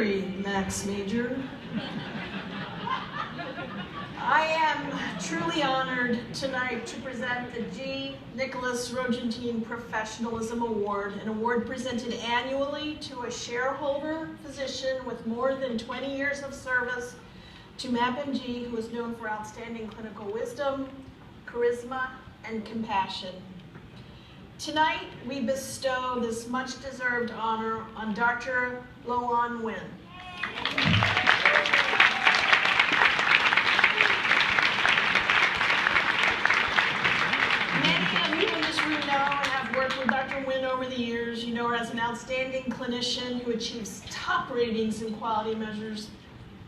Mary, Max Major. I am truly honored tonight to present the G. Nicholas Rogentine Professionalism Award, an award presented annually to a shareholder physician with more than 20 years of service to MapMG, who is known for outstanding clinical wisdom, charisma, and compassion. Tonight, we bestow this much-deserved honor on Dr. Lo-An Nguyen. Many of you in this room know and have worked with Dr. Nguyen over the years. You know her as an outstanding clinician who achieves top ratings in quality measures,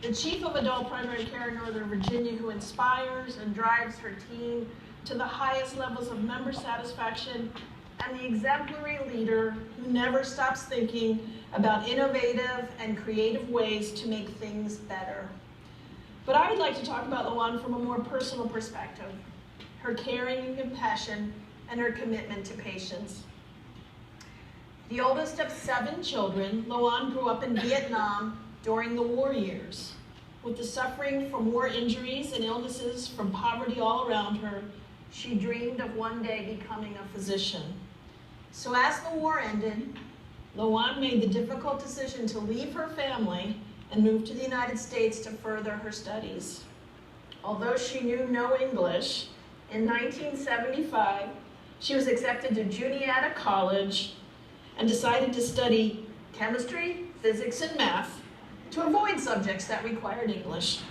the chief of adult primary care in Northern Virginia who inspires and drives her team to the highest levels of member satisfaction, and the exemplary leader who never stops thinking about innovative and creative ways to make things better. But I would like to talk about Lo-An from a more personal perspective, her caring and compassion, and her commitment to patients. The oldest of 7 children, Lo-An grew up in Vietnam during the war years. With the suffering from war injuries and illnesses from poverty all around her, she dreamed of one day becoming a physician. So as the war ended, Lo-An made the difficult decision to leave her family and move to the United States to further her studies. Although she knew no English, in 1975, she was accepted to Juniata College and decided to study chemistry, physics, and math to avoid subjects that required English.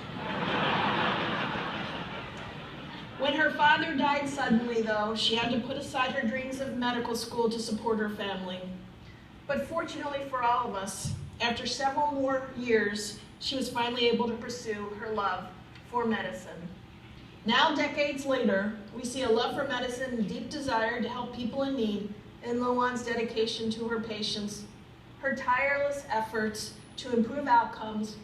When her father died suddenly, though, she had to put aside her dreams of medical school to support her family. But fortunately for all of us, after several more years, she was finally able to pursue her love for medicine. Now, decades later, we see a love for medicine and deep desire to help people in need in Lo-An's dedication to her patients, her tireless efforts to improve outcomes,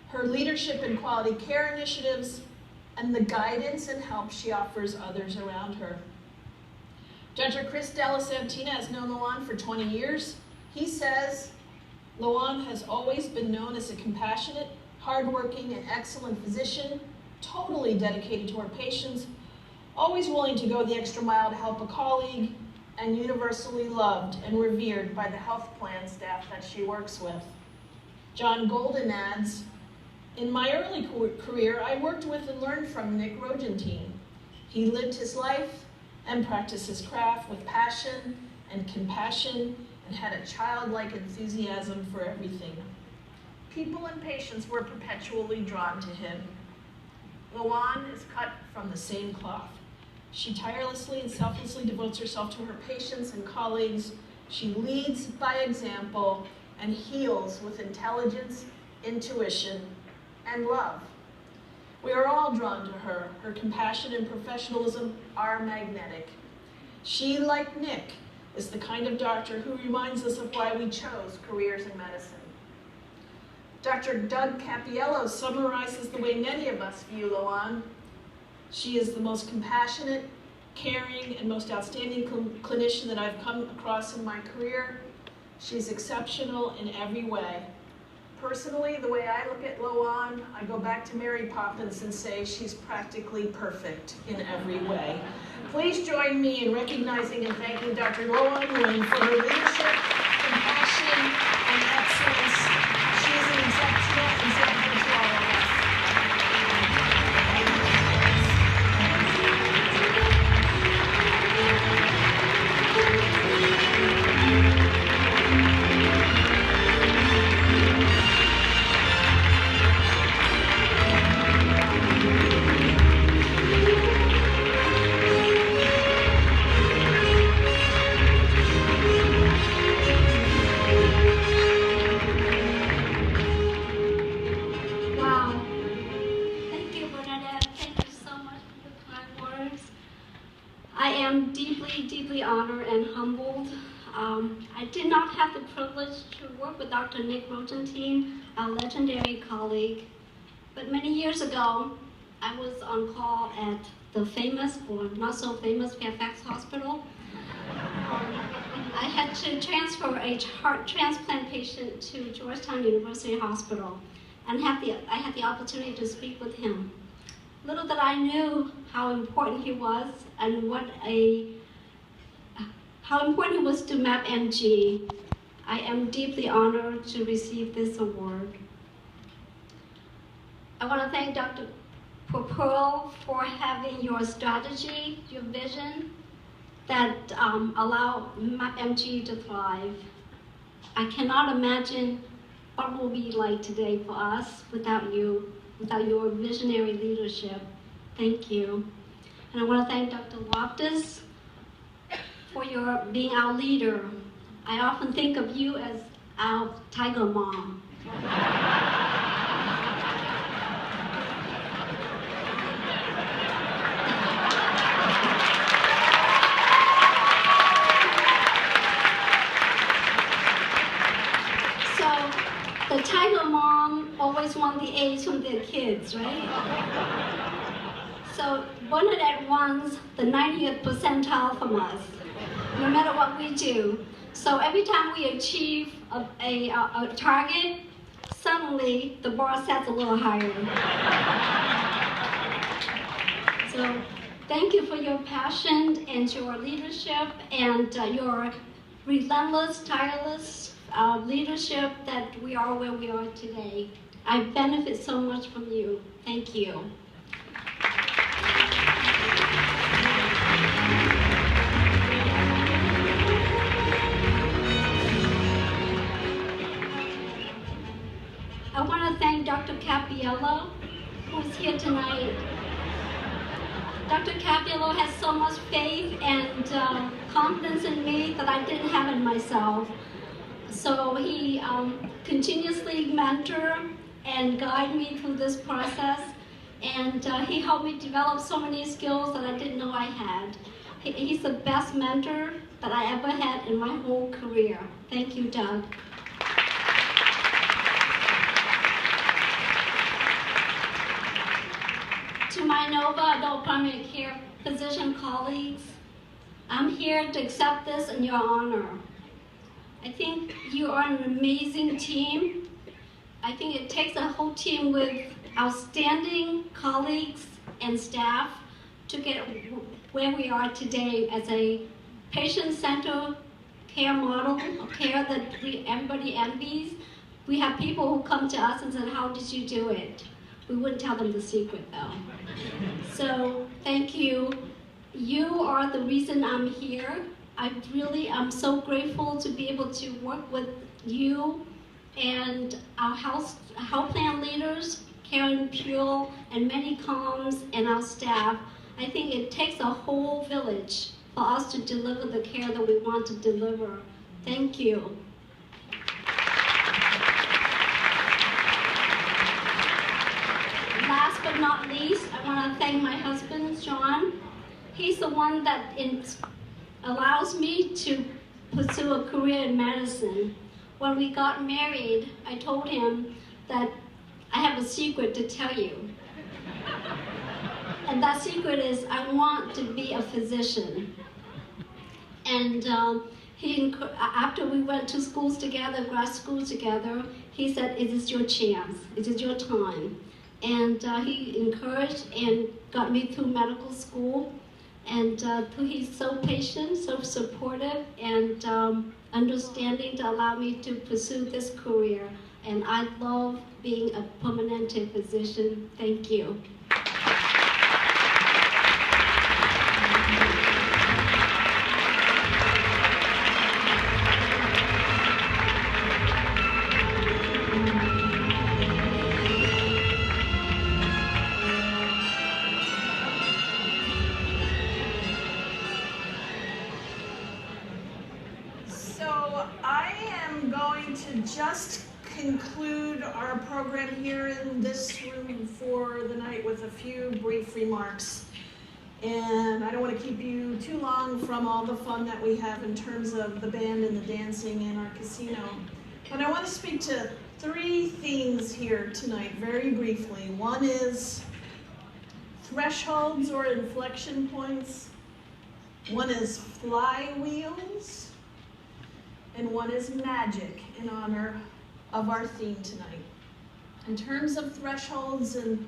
her leadership in quality care initiatives, and the guidance and help she offers others around her. Dr. Chris Della Santina has known Lo-An for 20 years. He says, Lo-An has always been known as a compassionate, hardworking, and excellent physician, totally dedicated to her patients, always willing to go the extra mile to help a colleague, and universally loved and revered by the health plan staff that she works with. John Golden adds, in my early career, I worked with and learned from Nick Rogentine. He lived his life and practiced his craft with passion and compassion and had a childlike enthusiasm for everything. People and patients were perpetually drawn to him. Lo-An is cut from the same cloth. She tirelessly and selflessly devotes herself to her patients and colleagues. She leads by example and heals with intelligence, intuition, and love. We are all drawn to her. Her compassion and professionalism are magnetic. She, like Nick, is the kind of doctor who reminds us of why we chose careers in medicine. Dr. Doug Cappiello summarizes the way many of us view Lo-An. She is the most compassionate, caring, and most outstanding clinician that I've come across in my career. She's exceptional in every way. Personally, the way I look at Lo-An, I go back to Mary Poppins and say she's practically perfect in every way. Please join me in recognizing and thanking Dr. Lo-An Nguyen for her leadership, compassion, and excellence. She is an exceptional example to all of us. Honored and humbled. I did not have the privilege to work with Dr. Nick Rogentine, our legendary colleague, but many years ago, I was on call at the famous or not so famous Fairfax Hospital. I had to transfer a heart transplant patient to Georgetown University Hospital, and I had the opportunity to speak with him. Little that I knew how important he was and how important he was to MapMG. I am deeply honored to receive this award. I want to thank Dr. Pearl for having your strategy, your vision that allow MapMG to thrive. I cannot imagine what it will be like today for us without you, without your visionary leadership. Thank you. And I want to thank Dr. Loftus for your being our leader. I often think of you as our tiger mom. The tiger mom always want the A's from their kids, right? So Bernadette wants the 90th percentile from us, no matter what we do. So every time we achieve a target, suddenly the bar sets a little higher. So thank you for your passion and your leadership and your relentless, tireless leadership that we are where we are today. I benefit so much from you. Thank you. I want to thank Dr. Capiello, who's here tonight. Dr. Capiello has so much faith and confidence in me that I didn't have in myself. So he continuously mentor and guide me through this process, and he helped me develop so many skills that I didn't know I had. He's the best mentor that I ever had in my whole career. Thank you, Doug. To my NOVA adult primary care physician colleagues, I'm here to accept this in your honor. I think you are an amazing team. I think it takes a whole team with outstanding colleagues and staff to get where we are today as a patient-centered care model, a care that everybody envies. We have people who come to us and say, how did you do it? We wouldn't tell them the secret though. So thank you. You are the reason I'm here. I'm so grateful to be able to work with you and our health plan leaders, Karen Pule and many comms and our staff. I think it takes a whole village for us to deliver the care that we want to deliver. Thank you. Last but not least, I want to thank my husband, John. He's the one that allows me to pursue a career in medicine. When we got married, I told him that I have a secret to tell you. And that secret is I want to be a physician. And after we went to schools together, grad schools together, he said, it is your chance, it is your time. And he encouraged and got me through medical school. And he's so patient, so supportive, and understanding to allow me to pursue this career. And I love being a permanente physician. Thank you. Just conclude our program here in this room for the night with a few brief remarks. And I don't want to keep you too long from all the fun that we have in terms of the band and the dancing in our casino. But I want to speak to three things here tonight very briefly. One is thresholds or inflection points. One is flywheels. and one is magic, in honor of our theme tonight. In terms of thresholds and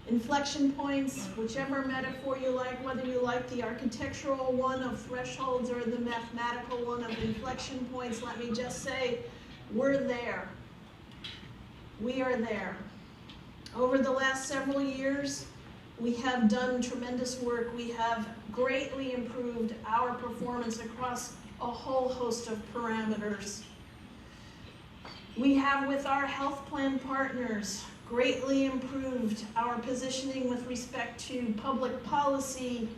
inflection points, whichever metaphor you like, whether you like the architectural one of thresholds or the mathematical one of inflection points, let me just say, we're there. We are there. Over the last several years, we have done tremendous work. We have greatly improved our performance across a whole host of parameters. We have, with our health plan partners, greatly improved our positioning with respect to public policy,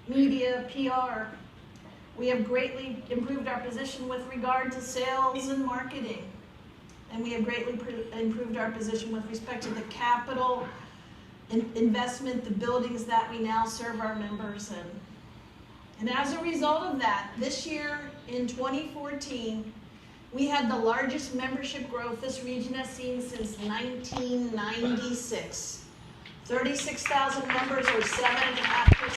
media, PR. We have greatly improved our position with regard to sales and marketing. And we have greatly improved our position with respect to the capital investment, the buildings that we now serve our members in. And as a result of that, this year in 2014, we had the largest membership growth this region has seen since 1996. 36,000 members, or 7.5%